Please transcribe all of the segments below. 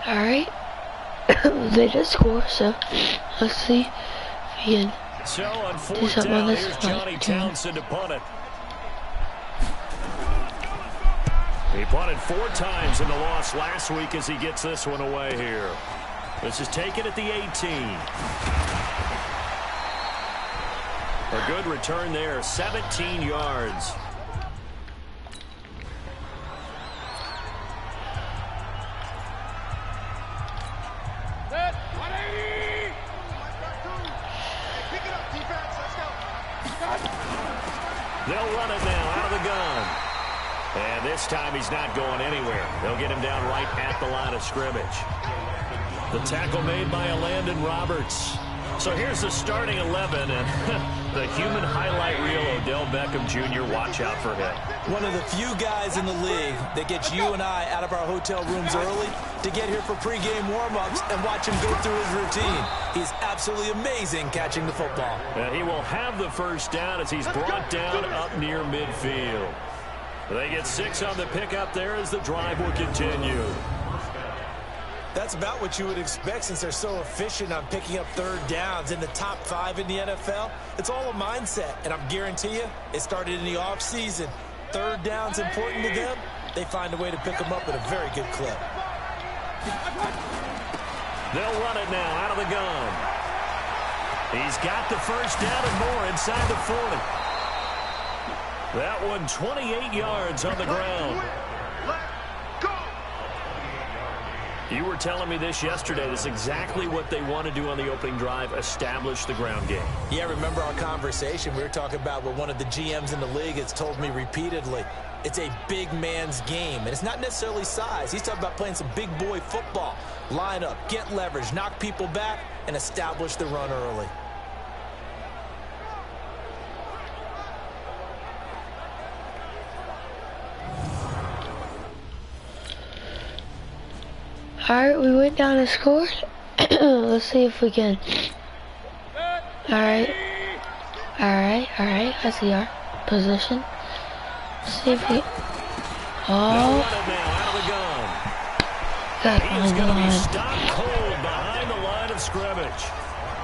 Alright. They just score, so let's see if we can do something on this one. Johnny Townsend to punt it. He punted 4 times in the loss last week as he gets this one away here. This is taken at the 18. A good return there, 17 yards. They'll run it now out of the gun. And this time he's not going anywhere. They'll get him down right at the line of scrimmage. The tackle made by Landon Roberts. So here's the starting 11, and the human highlight reel, Odell Beckham Jr., watch out for him. One of the few guys in the league that gets you and I out of our hotel rooms early to get here for pregame warm-ups and watch him go through his routine. He's absolutely amazing catching the football. He will have the first down as he's brought down up near midfield. They get 6 on the pickup there as the drive will continue. That's about what you would expect since they're so efficient on picking up third downs in the top 5 in the NFL. It's all a mindset, and I guarantee you it started in the offseason. Third down's important to them. They find a way to pick them up at a very good clip. They'll run it now out of the gun. He's got the first down and more inside the 40. That one 28 yards on the ground. You were telling me this yesterday. This is exactly what they want to do on the opening drive, establish the ground game. Yeah, remember our conversation? We were talking about what one of the GMs in the league has told me repeatedly. It's a big man's game, and it's not necessarily size. He's talking about playing some big boy football. Line up, get leverage, knock people back, and establish the run early. Alright, we went down and scored. Let's see if we can. Alright. I see our position. Let's see if we... Oh. Got He's on going the to be line. stopped cold behind the line of scrimmage.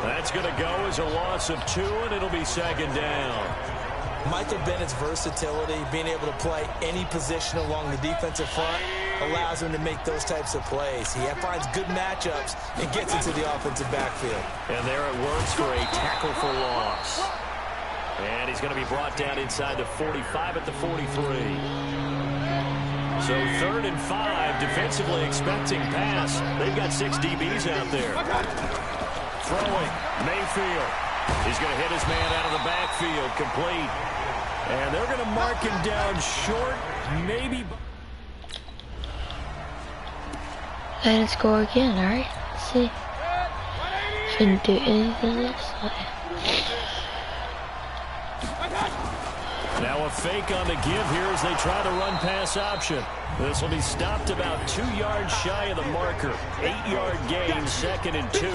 That's going to go as a loss of 2, and it'll be second down. Michael Bennett's versatility, being able to play any position along the defensive front, allows him to make those types of plays. He finds good matchups and gets into the offensive backfield. And there it works for a tackle for loss. And he's going to be brought down inside the 45 at the 43. So 3rd and 5, defensively expecting pass. They've got 6 DBs out there. Throwing, Mayfield. He's going to hit his man out of the backfield, complete. And they're going to mark him down short, maybe. And score again, alright? Let's see. Shouldn't do anything else. Now a fake on the give here as they try to run pass option. This will be stopped about 2 yards shy of the marker. 8-yard gain, 2nd and 2.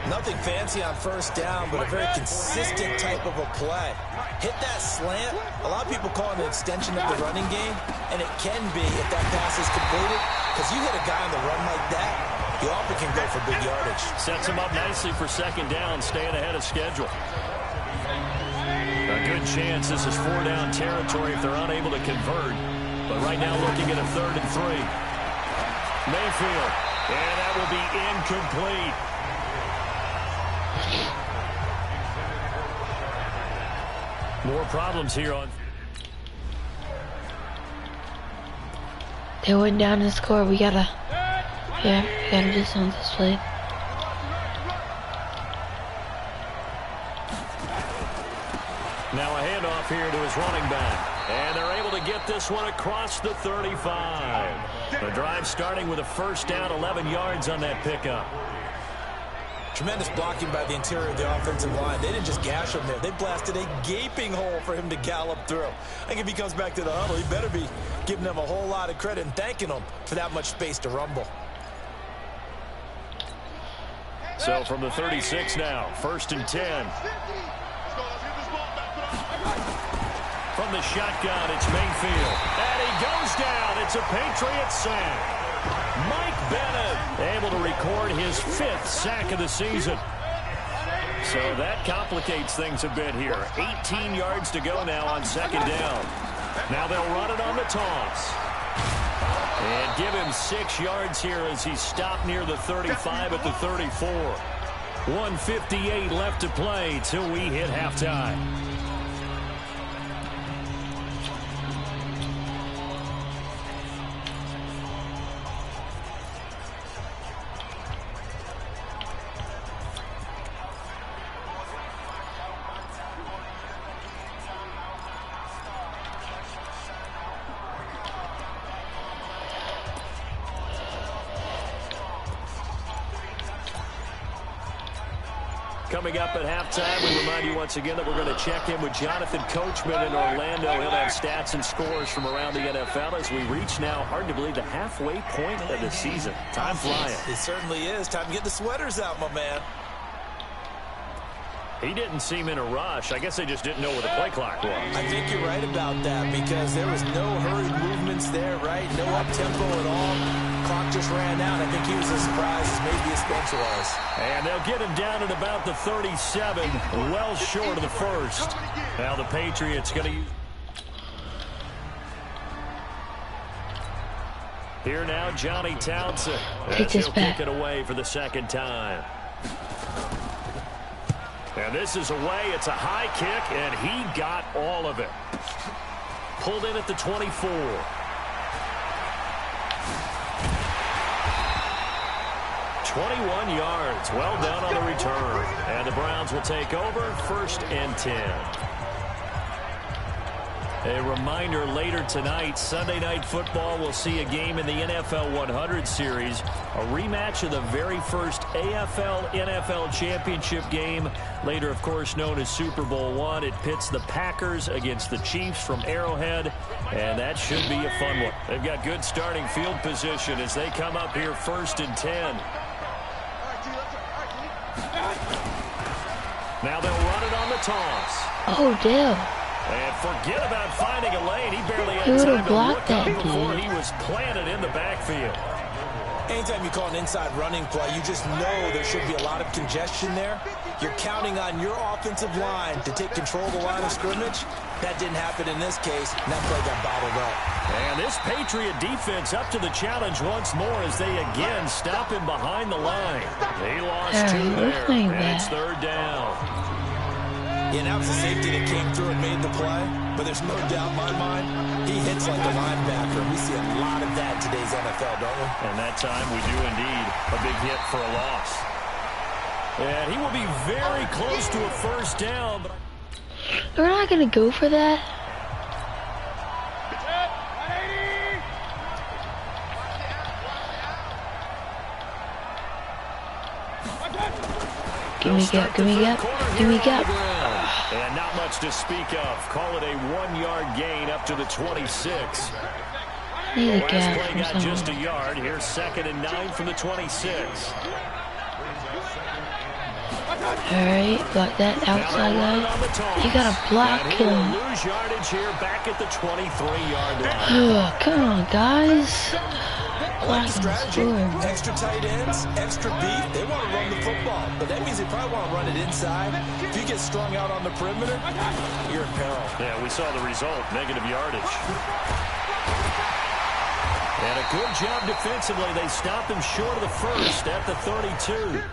Nothing fancy on first down, but a very consistent type of a play. Hit that slant. A lot of people call it an extension of the running game, and it can be if that pass is completed, because you hit a guy on the run like that, you often can go for big yardage. Sets him up nicely for second down, staying ahead of schedule. A good chance this is 4-down territory if they're unable to convert. But right now looking at a 3rd and 3. Mayfield, and that will be incomplete. More problems here on. They went down and scored. We gotta do something this play. Now a handoff here to his running back. And they're able to get this one across the 35. The drive starting with a first down, 11 yards on that pickup. Tremendous blocking by the interior of the offensive line. They didn't just gash him there. They blasted a gaping hole for him to gallop through. I think if he comes back to the huddle, he better be giving them a whole lot of credit and thanking them for that much space to rumble. So from the 36 now, 1st and 10. From the shotgun, it's Mayfield. And he goes down at It's a Patriots sack. Mike Bennett able to record his 5th sack of the season. So that complicates things a bit here. 18 yards to go now on 2nd down. Now they'll run it on the toss. And give him 6 yards here as he's stopped near the 35 at the 34. 1:58 left to play till we hit halftime. Coming up at halftime, we remind you once again that we're going to check in with Jonathan Coachman in Orlando. He'll have stats and scores from around the NFL as we reach now, hard to believe, the halfway point of the season. Time flying. It certainly is. Time to get the sweaters out, my man. He didn't seem in a rush. I guess they just didn't know where the play clock was. I think you're right about that because there was no hurried movements there, right? No up-tempo at all. Clock just ran out. I think he was as surprised as maybe his bench was. And they'll get him down at about the 37, well short of the first. Now the Patriots going to use... Here now, Johnny Townsend. Take this back. Kick it away for the 2nd time. And this is away. It's a high kick, and he got all of it. Pulled in at the 24. yards. Well done on the return. And the Browns will take over 1st and 10. A reminder later tonight, Sunday Night Football will see a game in the NFL 100 series, a rematch of the very first AFL-NFL championship game, later of course known as Super Bowl I. It pits the Packers against the Chiefs from Arrowhead, and that should be a fun one. They've got good starting field position as they come up here 1st and 10. Now they'll run it on the toss. Oh, damn. And forget about finding a lane. He barely had He would time have to blocked look up that before dude. he was planted in the backfield. Anytime you call an inside running play, you just know there should be a lot of congestion there. You're counting on your offensive line to take control of the line of scrimmage. That didn't happen in this case, and that play got bottled up. And this Patriot defense up to the challenge once more as they again stop him behind the line. He lost 2 there, and it's 3rd down. Yeah, that was the safety that came through and made the play, but there's no doubt in my mind, he hits like a linebacker. We see a lot of that in today's NFL, don't we? And that time we do indeed. A big hit for a loss. And he will be very close to a 1st down. But We're not going to go for that. Give me gap, give me gap, give me gap. And not much to speak of. Call it a 1-yard gain up to the 26. Need a Last gap play from got just a someone. yard. Here's 2nd and 9 from the 26. Alright, block that outside guy. You gotta block and he will him. lose yardage here back at the 23-yard line. Oh, come on, guys. I like the Blocking strategy. score. Extra tight ends, extra beef. They want to run the football, but that means they probably want to run it inside. If you get strung out on the perimeter, you're in peril. Yeah, we saw the result, negative yardage. And a good job defensively. They stop him short of the 1st at the 32.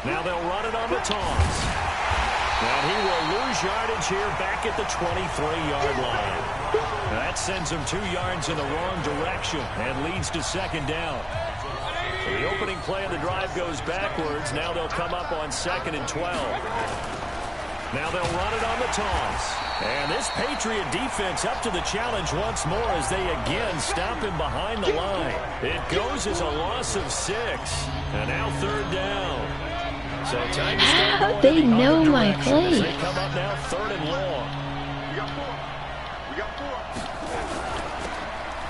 Now they'll run it on the toss. And he will lose yardage here back at the 23-yard line. That sends him 2 yards in the wrong direction and leads to 2nd down. So the opening play of the drive goes backwards. Now they'll come up on 2nd and 12. Now they'll run it on the toss. And this Patriot defense up to the challenge once more as they again stop him behind the line. It goes as a loss of 6. And now 3rd down. So time to start How going they in the know other my direction as plays? They come up now 3rd and long.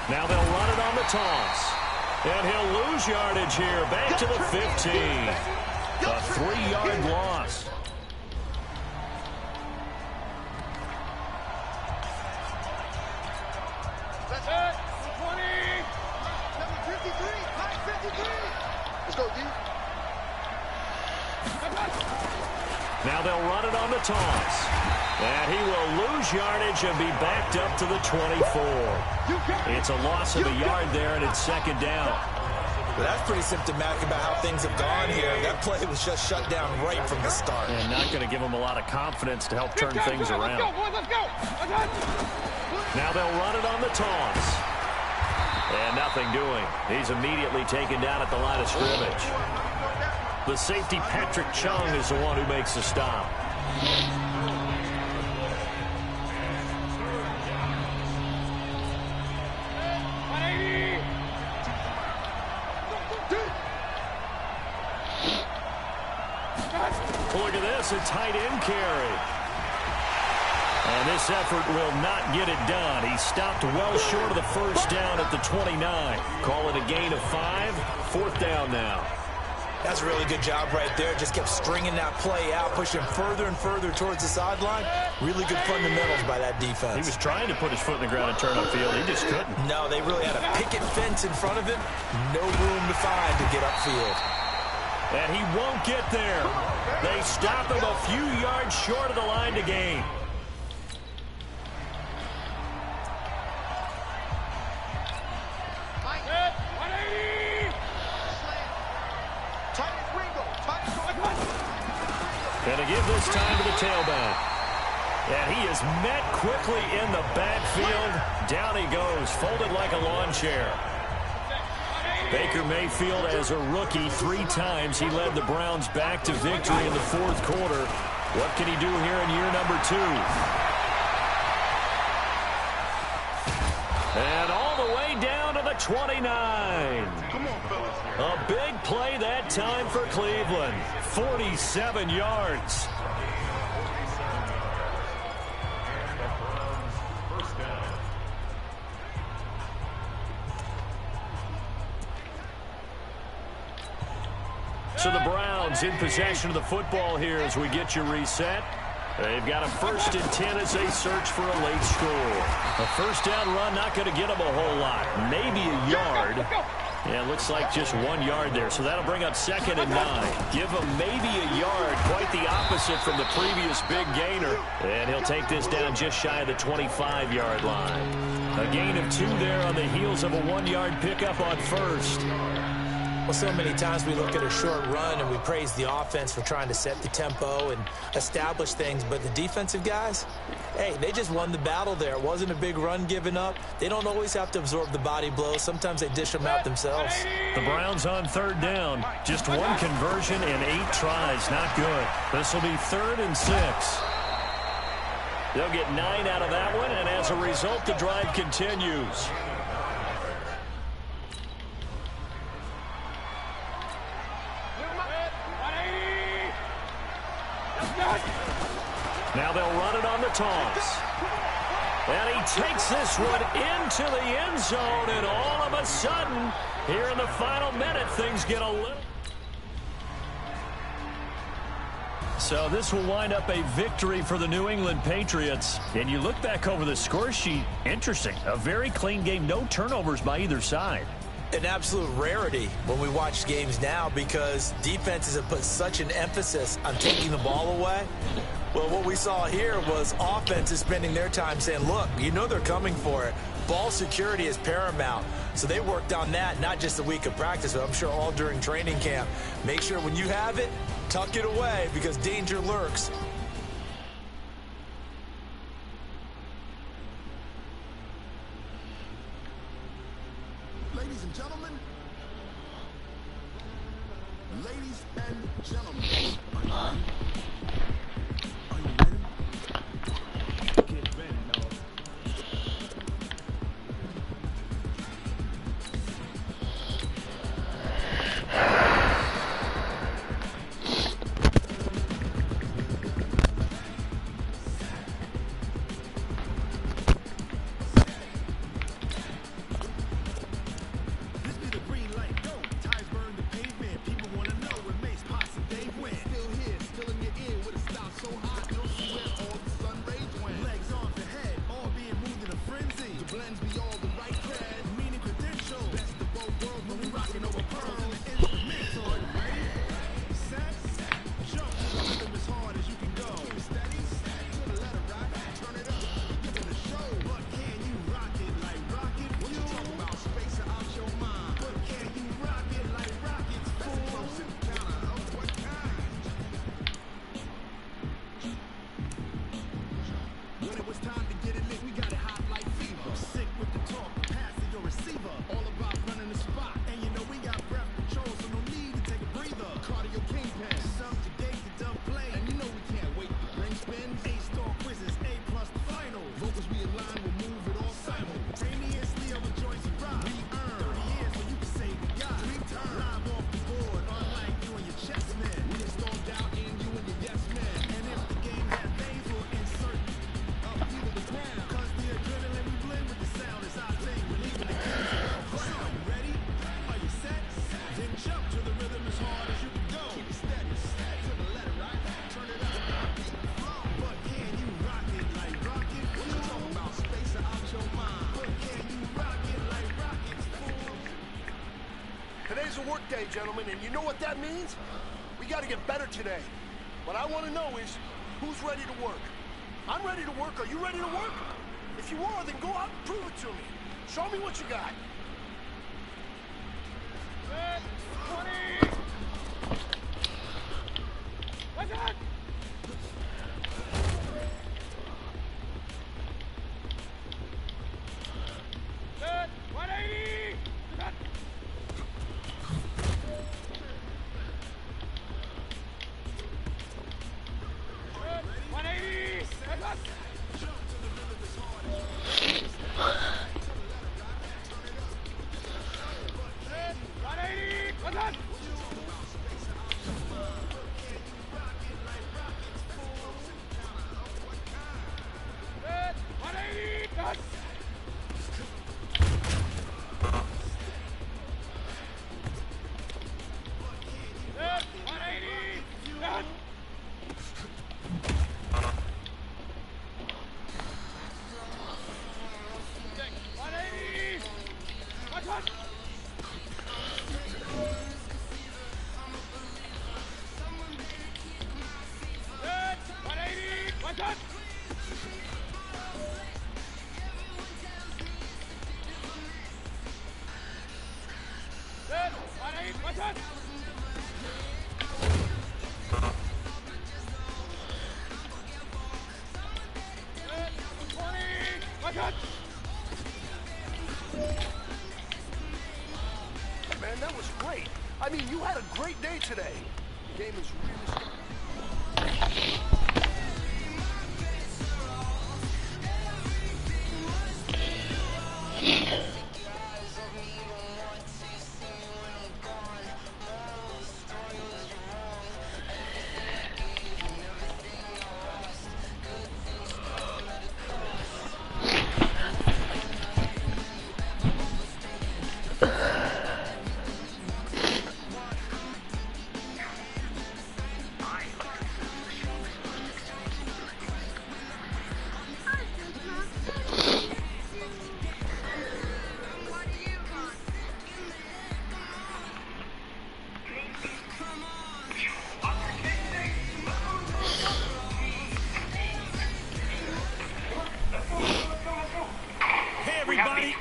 Now they'll run it on the toss. And he'll lose yardage here. Back to the 15. A 3-yard loss. That's it. 20. Number 53. High 53. Let's go, D. Now they'll run it on the toss. And he will lose yardage and be backed up to the 24. It's a loss of a yard there, and it's second down. Well, that's pretty symptomatic about how things have gone here. That play was just shut down right from the start. And not going to give him a lot of confidence to help turn things around. Let's go. Now they'll run it on the toss. And nothing doing. He's immediately taken down at the line of scrimmage. The safety, Patrick Chung, is the one who makes the stop. Look at this, a tight end carry. And this effort will not get it done. He stopped well short of the first down at the 29. Call it a gain of 5. 4th down now. That's a really good job right there. Just kept stringing that play out, pushing further and further towards the sideline. Really good fundamentals by that defense. He was trying to put his foot in the ground and turn upfield. He just couldn't. No, they really had a picket fence in front of him. No room to find to get upfield. And he won't get there. They stop him a few yards short of the line to gain. And to give this time to the tailback. And he is met quickly in the backfield. Down he goes, folded like a lawn chair. Baker Mayfield, as a rookie, 3 times he led the Browns back to victory in the 4th quarter. What can he do here in year number 2? And all the way down to the 29. Come on, fellas. A big play that time for Cleveland. 47 yards. So the Browns in possession of the football here as we get you reset. They've got a 1st and 10 as they search for a late score. A first down run not going to get them a whole lot. Maybe a yard. Yeah, it looks like just 1 yard there. So that'll bring up 2nd and 9. Give him maybe a yard. Quite the opposite from the previous big gainer. And he'll take this down just shy of the 25-yard line. A gain of 2 there on the heels of a 1-yard pickup on first. Well, so many times we look at a short run and we praise the offense for trying to set the tempo and establish things, but the defensive guys, hey, they just won the battle there. It wasn't a big run given up. They don't always have to absorb the body blows. Sometimes they dish them out themselves. The Browns on 3rd down. Just 1 conversion and 8 tries. Not good. This will be 3rd and 6. They'll get 9 out of that one, and as a result, the drive continues. Now they'll run it on the toss. And he takes this one into the end zone, and all of a sudden, here in the final minute, things get a little... So this will wind up a victory for the New England Patriots. And you look back over the score sheet, interesting. A very clean game, no turnovers by either side. An absolute rarity when we watch games now because defenses have put such an emphasis on taking the ball away. Well, what we saw here was offenses spending their time saying, look, you know they're coming for it. Ball security is paramount. So they worked on that, not just a week of practice, but I'm sure all during training camp. Make sure when you have it, tuck it away because danger lurks. Ladies and gentlemen. Ladies and gentlemen. Are you ready? Get ready, dog. Today's a work day, gentlemen, and you know what that means? We got to get better today. What I want to know is, who's ready to work? I'm ready to work. Are you ready to work? If you are, then go out and prove it to me. Show me what you got. 20. What's that? Good. 180. Good. Good. 180. Good. 180. Good. Good. Man, that was great. I mean, you had a great day today. The game is really...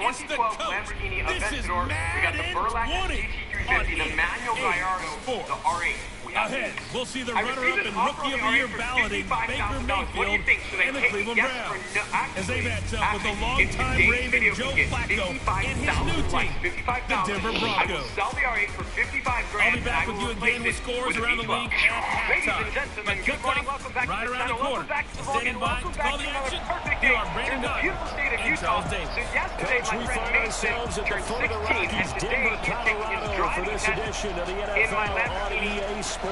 It's the coach. This is Madden 20 on EA Sports. Ahead, we'll see the runner-up and Rookie of the Year balloting Baker Mayfield and the Cleveland Browns as they match up with the longtime Raven Joe Flacco and his new team, the Denver Broncos. I'll be back with you again with scores around the league at halftime. But kickoff right around the corner. Standing by to call the action, here are Brandon Dunn and Charles Davis. Coach, we find ourselves at the foot of the Rockies, Denver, Colorado, for this edition of the NFL on EA Sports. A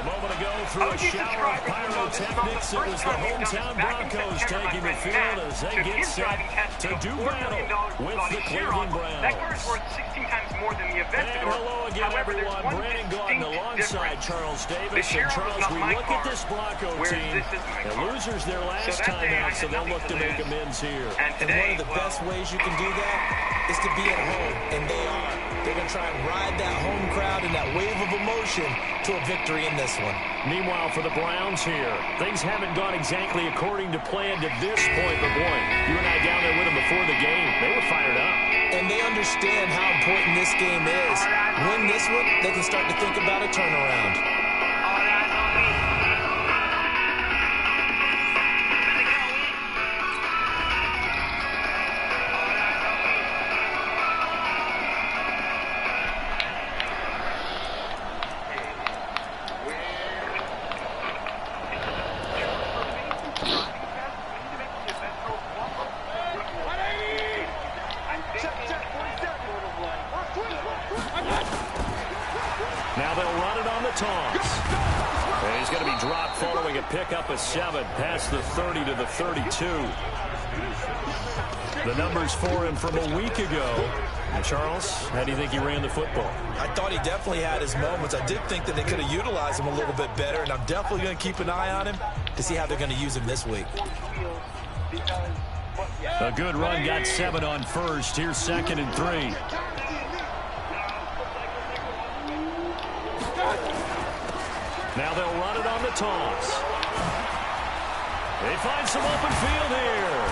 moment ago, through a shower of pyrotechnics, it was the hometown Broncos taking the field as they get set to do battle with the Cleveland Browns. And hello again, everyone. Brandon Gordon alongside Charles Davis. And Charles, we look at this Bronco team. The losers their last time out, so they'll look to make amends here. And one of the best ways you can do that is to be at home, and they are. They're going to try and ride that home crowd and that wave of emotion to a victory in this one. Meanwhile, for the Browns here, things haven't gone exactly according to plan to this point. But boy, you and I down there with them before the game, they were fired up. And they understand how important this game is. Win this one, they can start to think about a turnaround. Now they'll run it on the taunts. And he's going to be dropped following a pickup of 7 past the 30 to the 32. The numbers for him from a week ago. And Charles, how do you think he ran the football? I thought he definitely had his moments. I did think that they could have utilized him a little bit better, and I'm definitely going to keep an eye on him to see how they're going to use him this week. A good run, got 7 on first. Here's 2nd and 3. Now they'll run it on the toss. They find some open field here.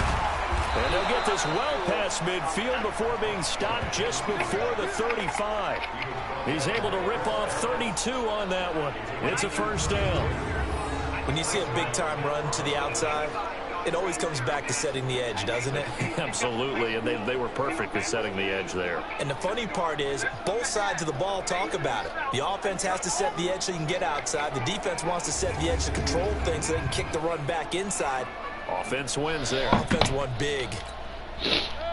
And they'll get this well past midfield before being stopped just before the 35. He's able to rip off 32 on that one. It's a first down. When you see a big-time run to the outside, it always comes back to setting the edge, doesn't it? Absolutely, and they were perfect at setting the edge there. And the funny part is, both sides of the ball talk about it. The offense has to set the edge so you can get outside. The defense wants to set the edge to control things so they can kick the run back inside. Offense wins there. Offense won big.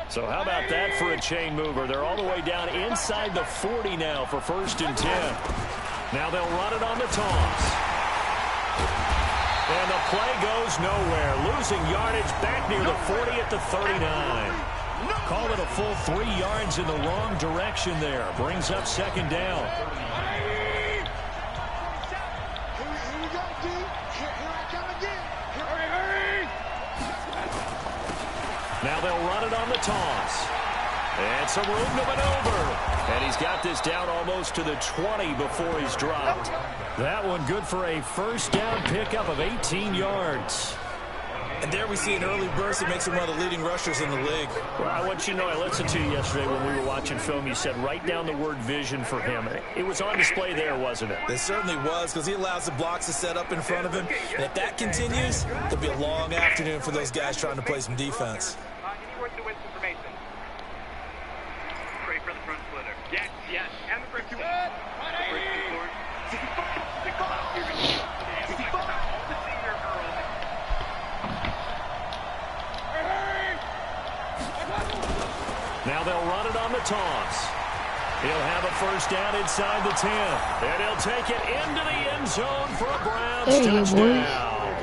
So how about that for a chain mover? They're all the way down inside the 40 now for 1st and 10. Now they'll run it on the toss. And the play goes nowhere. Losing yardage back near the 40 at the 39. Call it a full 3 yards in the wrong direction there. Brings up 2nd down. Here we go, D. Here I come again. Hurry. Now they'll run it on the toss. And some room to maneuver. And he's got this down almost to the 20 before he's dropped. That one good for a first down pickup of 18 yards. And there we see an early burst that makes him one of the leading rushers in the league. Well, I want you to know, I listened to you yesterday when we were watching film. You said write down the word vision for him. It was on display there, wasn't it? It certainly was, because he allows the blocks to set up in front of him. And if that continues, it'll be a long afternoon for those guys trying to play some defense. Yes, and the first Now they'll run it on the toss. He'll have a first down inside the 10. And he'll take it into the end zone for a Browns touchdown.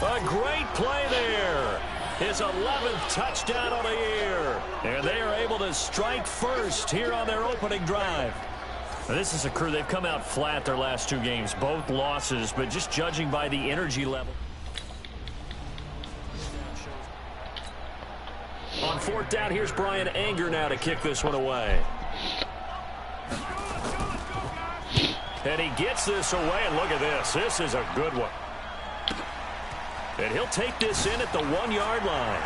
A great play there. His 11th touchdown of the year. And they are able to strike first here on their opening drive. Now, this is a crew. They've come out flat their last 2 games. Both losses, but just judging by the energy level. On 4th down, here's Brian Anger now to kick this one away. And he gets this away, and look at this. This is a good one. And he'll take this in at the 1-yard line.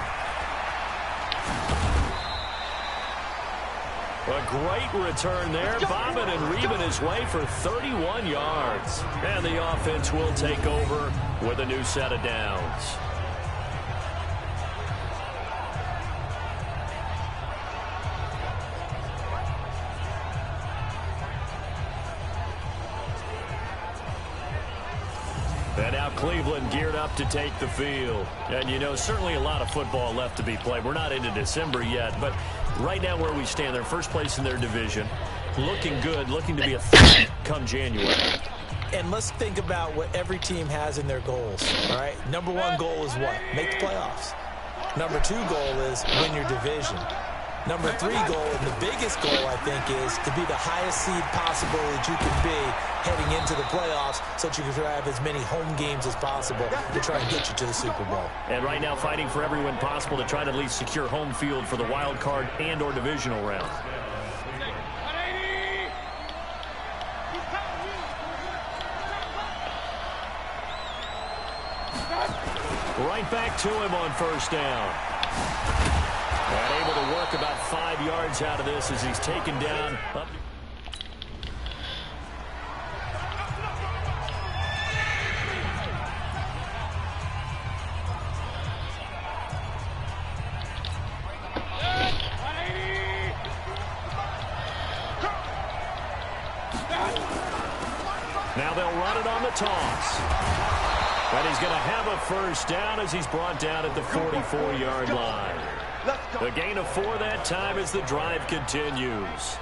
A great return there, bobbing and reaving his way for 31 yards. And the offense will take over with a new set of downs. And now Cleveland geared up to take the field. And, you know, certainly a lot of football left to be played. We're not into December yet, but right now where we stand, they're first place in their division. Looking good, looking to be a threat come January. And let's think about what every team has in their goals, all right? Number 1 goal is what? Make the playoffs. Number 2 goal is win your division. Number 3 goal, and the biggest goal, I think, is to be the highest seed possible that you can be heading into the playoffs so that you can have as many home games as possible to try and get you to the Super Bowl. And right now fighting for every win possible to try to at least secure home field for the wild card and or divisional round. Right back to him on 1st down. And able to work about 5 yards out of this as he's taken down. Up. Now they'll run it on the toss. And he's going to have a first down as he's brought down at the 44-yard line. A gain of 4 that time as the drive continues.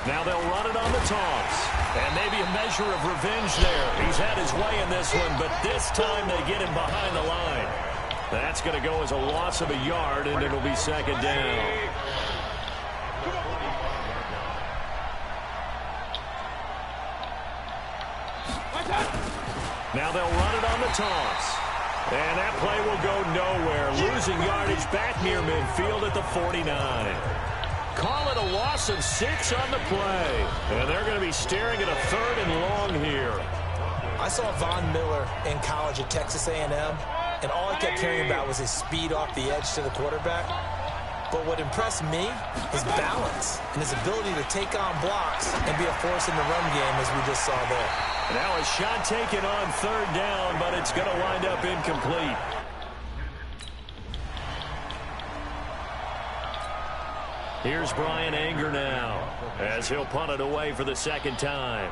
Now they'll run it on the toss. And maybe a measure of revenge there. He's had his way in this one, but this time they get him behind the line. That's going to go as a loss of a yard, and it'll be 2nd down. Now they'll run it on the toss. And that play will go nowhere. Losing yardage back near midfield at the 49. Call it a loss of 6 on the play. And they're going to be staring at a 3rd and long here. I saw Von Miller in college at Texas A&M, and all I kept hearing about was his speed off the edge to the quarterback. But what impressed me, his balance and his ability to take on blocks and be a force in the run game, as we just saw there. Now a shot taken on 3rd down, but it's going to wind up incomplete. Here's Brian Anger now, as he'll punt it away for the 2nd time.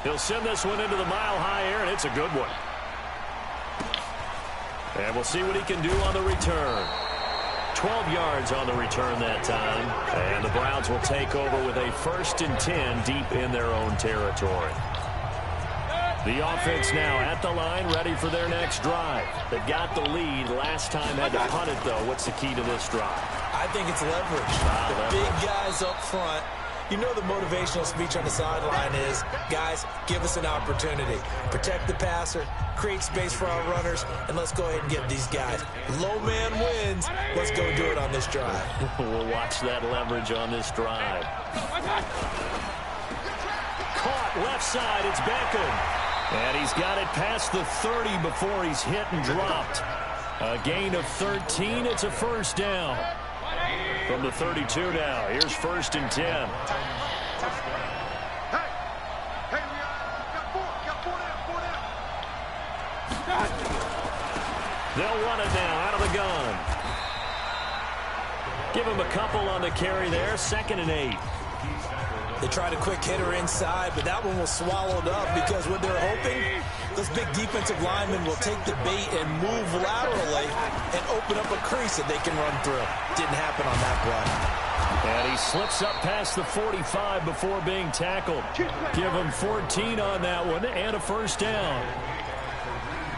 He'll send this one into the mile-high air, and it's a good one. And we'll see what he can do on the return. 12 yards on the return that time. And the Browns will take over with a 1st and 10 deep in their own territory. The offense now at the line, ready for their next drive. They got the lead last time, had to punt it, though. What's the key to this drive? I think it's leverage. The big guys up front. You know the motivational speech on the sideline is, guys, give us an opportunity. Protect the passer, create space for our runners, and let's go ahead and give these guys. Low man wins. Let's go do it on this drive. We'll watch that leverage on this drive. Caught left side. It's Beckham. And he's got it past the 30 before he's hit and dropped. A gain of 13. It's a 1st down. From the 32 now. Here's 1st and 10. Hey, we got 4 down. They'll run it now out of the gun. Give him a couple on the carry there. 2nd and 8. They tried a quick hitter inside, but that one was swallowed up because what they're hoping, those big defensive linemen will take the bait and move laterally and open up a crease that they can run through. Didn't happen on that play. And he slips up past the 45 before being tackled. Give him 14 on that one and a 1st down.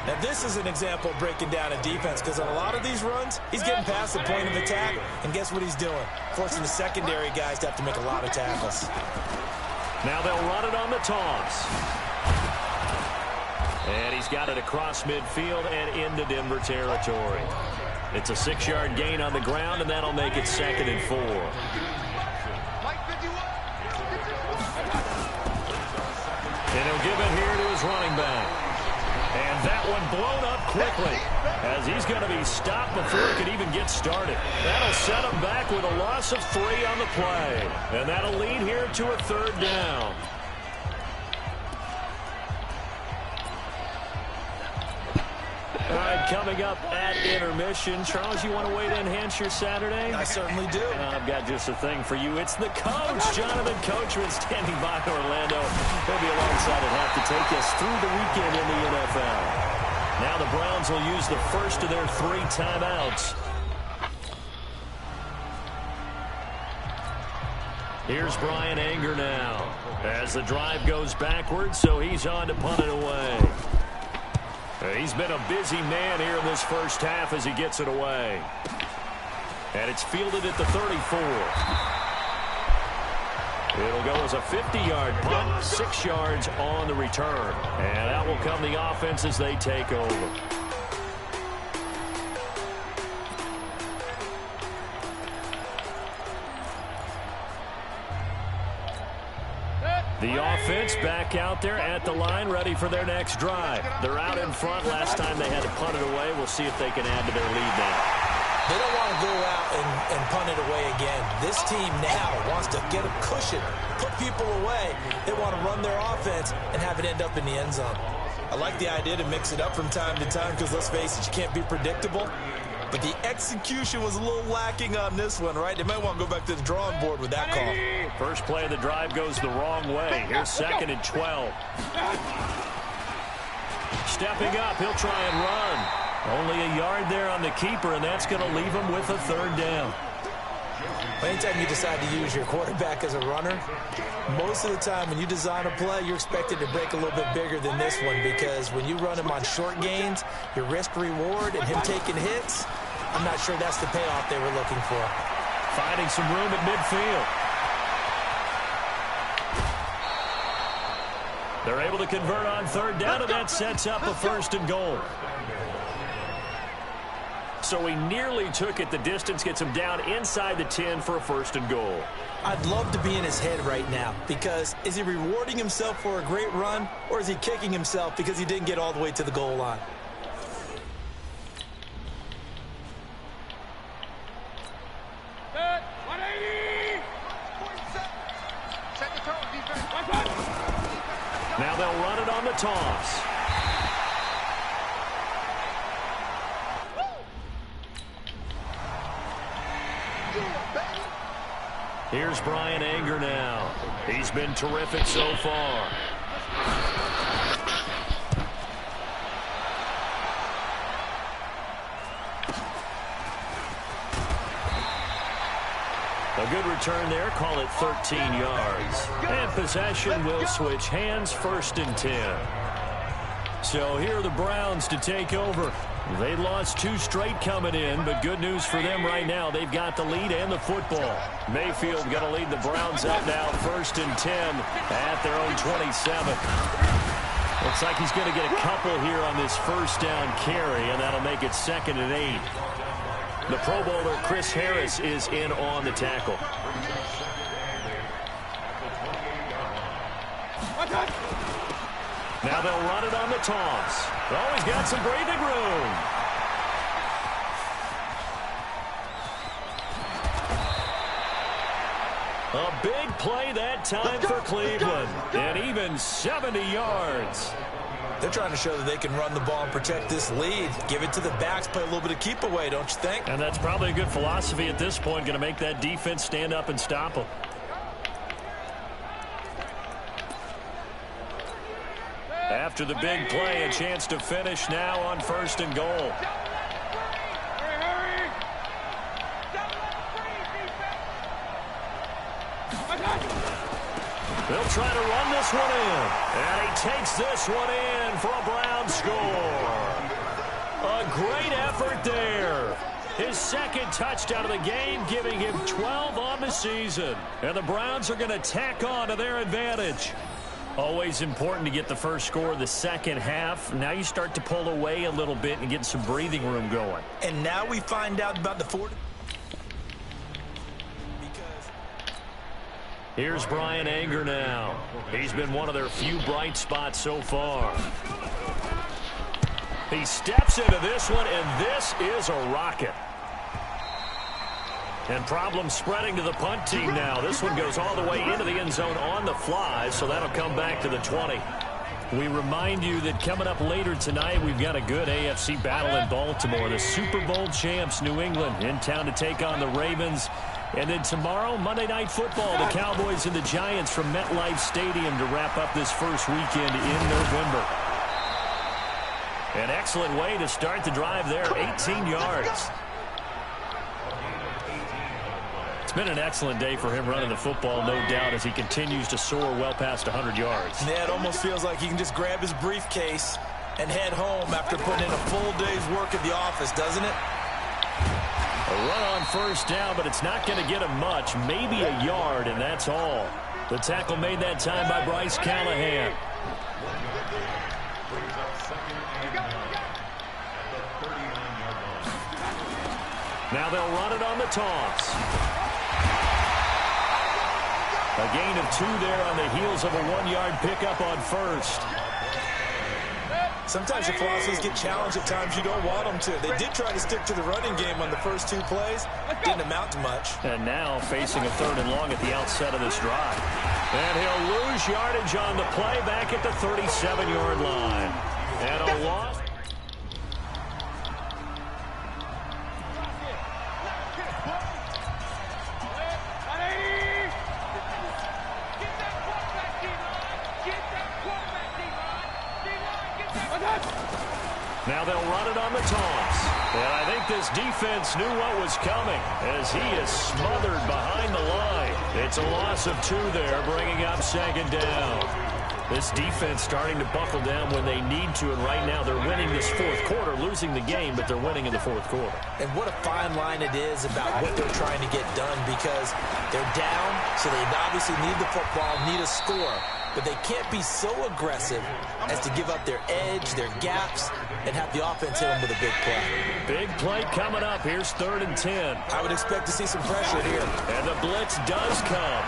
Now, this is an example of breaking down a defense because on a lot of these runs, he's getting past the point of attack, and guess what he's doing? Forcing the secondary guys to have to make a lot of tackles. Now they'll run it on the toss. And he's got it across midfield and into Denver territory. It's a 6-yard gain on the ground, and that'll make it 2nd and 4. And he'll give it here to his running back. And that one blown up quickly as he's going to be stopped before he can even get started. That'll set him back with a loss of 3 on the play. And that'll lead here to a 3rd down. All right, coming up at intermission. Charles, you want to wait to enhance your Saturday? I certainly do. I've got just a thing for you. It's the coach, Jonathan Coachman, standing by Orlando. He'll be alongside at half to take us through the weekend in the NFL. Now the Browns will use the first of their 3 timeouts. Here's Brian Anger now as the drive goes backwards, so he's on to punt it away. He's been a busy man here in this first half as he gets it away. And it's fielded at the 34. It'll go as a 50-yard punt, 6 yards on the return. And out will come the offense as they take over. The offense back out there at the line, ready for their next drive. They're out in front. Last time they had to punt it away. We'll see if they can add to their lead now. They don't want to go out and punt it away again. This team now wants to get a cushion, put people away. They want to run their offense and have it end up in the end zone. I like the idea to mix it up from time to time because, let's face it, you can't be predictable. But the execution was a little lacking on this one, right? They might want to go back to the drawing board with that call. First play of the drive goes the wrong way. Here's 2nd and 12. Stepping up, he'll try and run. Only a yard there on the keeper, and that's going to leave him with a 3rd down. Anytime you decide to use your quarterback as a runner, most of the time when you design a play, you're expected to break a little bit bigger than this one because when you run him on short gains, your risk-reward and him taking hits, I'm not sure that's the payoff they were looking for. Finding some room at midfield. They're able to convert on third down, and that sets up a 1st and goal. So he nearly took it the distance, gets him down inside the 10 for a 1st and goal. I'd love to be in his head right now, because is he rewarding himself for a great run, or is he kicking himself because he didn't get all the way to the goal line? Now they'll run it on the toss. Here's Brian Anger now. He's been terrific so far. A good return there, call it 13 yards. And possession will switch hands, 1st and 10. So here are the Browns to take over. They lost 2 straight coming in, but good news for them right now. They've got the lead and the football. Mayfield going to lead the Browns out now, 1st and 10 at their own 27. Looks like he's going to get a couple here on this 1st down carry, and that'll make it 2nd and 8. The Pro Bowler, Chris Harris, is in on the tackle. Now they'll run it on the toss. Oh, he's got some breathing room. A big play that time for Cleveland. And even 70 yards. They're trying to show that they can run the ball and protect this lead. Give it to the backs, play a little bit of keep away, don't you think? And that's probably a good philosophy at this point. Going to make that defense stand up and stop them. After the big play, a chance to finish now on 1st and goal. They'll try to run this one in. And he takes this one in for a Brown score. A great effort there. His 2nd touchdown of the game, giving him 12 on the season. And the Browns are going to tack on to their advantage. Always important to get the first score of the second half. Now you start to pull away a little bit and get some breathing room going. And now we find out about the 4. Here's Brian Anger now. He's been one of their few bright spots so far. He steps into this one, and this is a rocket. And problems spreading to the punt team now. This one goes all the way into the end zone on the fly, so that'll come back to the 20. We remind you that coming up later tonight, we've got a good AFC battle in Baltimore. The Super Bowl champs, New England, in town to take on the Ravens. And then tomorrow, Monday Night Football, the Cowboys and the Giants from MetLife Stadium to wrap up this first weekend in November. An excellent way to start the drive there, 18 yards. It's been an excellent day for him running the football, no doubt, as he continues to soar well past 100 yards. Yeah, it almost feels like he can just grab his briefcase and head home after putting in a full day's work at the office, doesn't it? A run on 1st down, but it's not going to get him much, maybe a yard, and that's all. The tackle made that time by Bryce Callahan. Now they'll run it on the toss. A gain of 2 there on the heels of a 1-yard pickup on 1st. Sometimes your philosophies get challenged at times you don't want them to. They did try to stick to the running game on the first 2 plays. Didn't amount to much. And now facing a 3rd and long at the outset of this drive. And he'll lose yardage on the play back at the 37-yard line. And a loss. Now they'll run it on the toss. And I think this defense knew what was coming as he is smothered behind the line. It's a loss of 2 there, bringing up 2nd down. This defense starting to buckle down when they need to, and right now they're winning this 4th quarter, losing the game, but they're winning in the 4th quarter. And what a fine line it is about what they're trying to get done, because they're down, So they obviously need the football, need a score, but they can't be so aggressive as to give up their edge, their gaps, and have the offense hit them with a big play. Big play coming up. Here's 3rd and 10. I would expect to see some pressure here. And the blitz does come.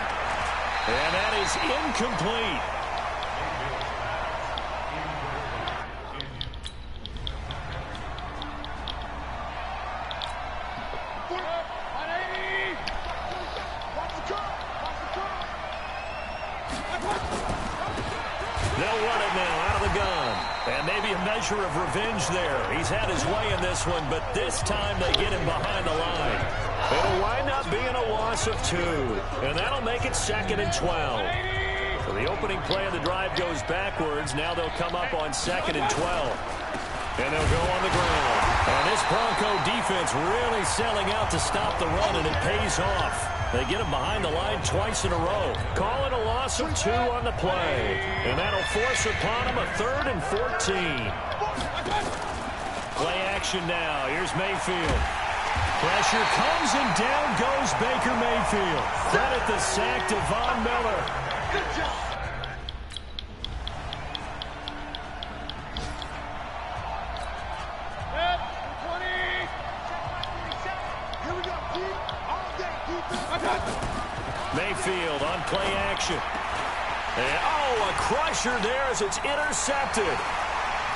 And that is incomplete. They'll run it now out of the gun. And maybe a measure of revenge there. He's had his way in this one, but this time they get him behind the line. It'll wind up being a loss of 2. And that'll make it 2nd and 12. So the opening play of the drive goes backwards. Now they'll come up on 2nd and 12. And they'll go on the ground. And this Bronco defense really selling out to stop the run, and it pays off. They get him behind the line twice in a row. Call it a loss of 2 on the play. And that'll force upon him a 3rd and 14. Play action now. Here's Mayfield. Pressure comes, and down goes Baker Mayfield. Credit the sack to Von Miller. Good job. Mayfield on play action. And, a crusher there as it's intercepted.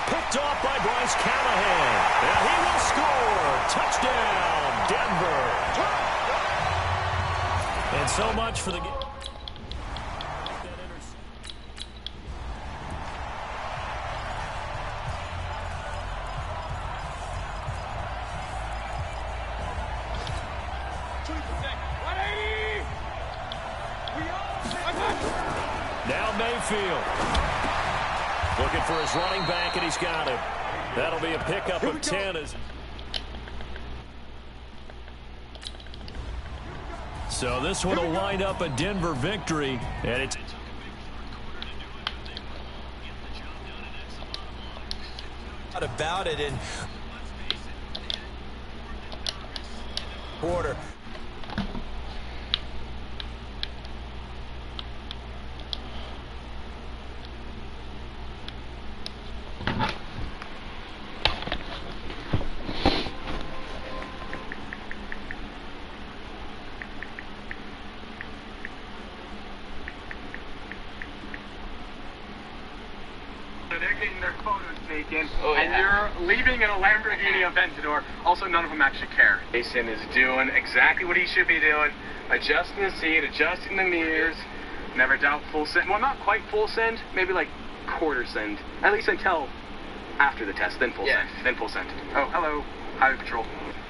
Picked off by Bryce Callahan. And he will score. Touchdown, Denver. And so much for the game. Now Mayfield. Looking for his running back, and he's got him. That'll be a pickup of 10. So this one will wind up a Denver victory, and it's Not about it in quarter. They're getting their photos taken, and you're leaving in a Lamborghini Aventador. Also, none of them actually care. Jason is doing exactly what he should be doing. Adjusting the seat, adjusting the mirrors. Never doubt full send. Well, not quite full send. Maybe like quarter send. At least until after the test, then full send. Then full send. Oh, hello. Highway Patrol.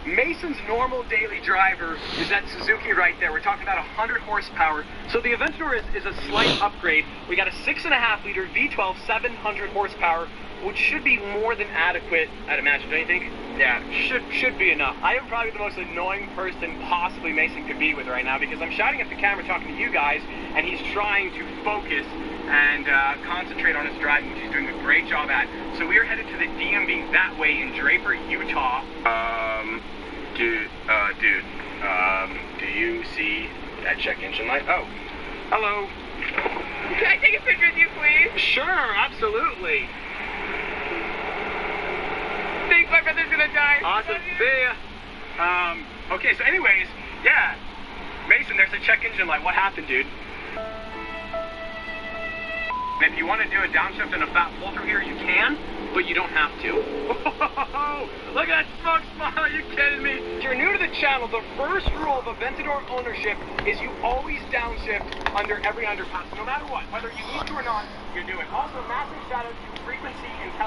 Mason's normal daily driver is that Suzuki right there. We're talking about 100 horsepower. So the Aventador is a slight upgrade. We got a 6.5-liter V12, 700 horsepower, which should be more than adequate, I'd imagine, don't you think? Yeah, should be enough. I am probably the most annoying person possibly Mason could be with right now, because I'm shouting at the camera talking to you guys, and he's trying to focus and concentrate on his driving, which he's doing a great job at. So we are headed to the DMV that way in Draper, Utah. Dude, do you see that check engine light? Oh, hello. Can I take a picture with you, please? Sure, absolutely. Thanks, my brother's gonna die. Awesome, see ya. Okay, so anyways, yeah. Mason, there's a check engine light. What happened, dude? If you want to do a downshift and a fat pull through here, you can, but you don't have to. Look at that smoke smile, are you kidding me? If you're new to the channel, the first rule of Aventador ownership is you always downshift under every underpass, no matter what. Whether you need to or not, you do it. Also, massive shout out to Frequency Intelligence.